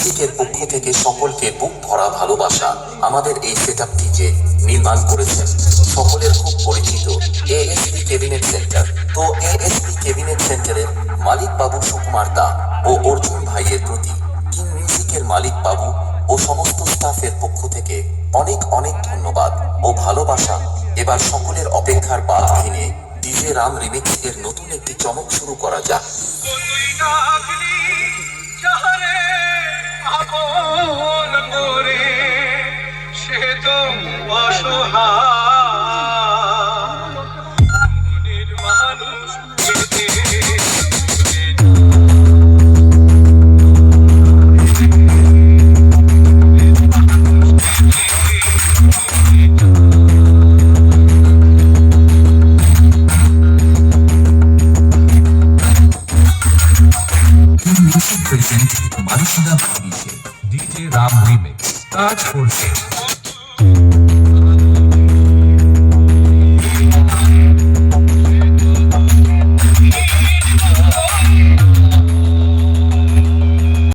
মিউজিকের পক্ষ থেকে সকলকে বুক ভরা ভালোবাসা। আমাদের এই সেটআপটি যে নির্মাণ করেছেন সকলের খুব পরিচিত এএসপি ক্যাবিনেট সেন্টার। তো এএসপি ক্যাবিনেট সেন্টারের মালিক বাবু সুকুমার দা ও অর্জুন ভাইয়ের প্রতি কিং মিউজিকের মালিক বাবু ও সমস্ত স্টাফের পক্ষ থেকে অনেক অনেক ধন্যবাদ ও ভালোবাসা। এবার সকলের অপেক্ষার বাদ ভেঙে ডিজে রাম রিমিক্স এর নতুন একটি চমক শুরু করা যাক। Music present Marisha DJ Ram Remix Taj Force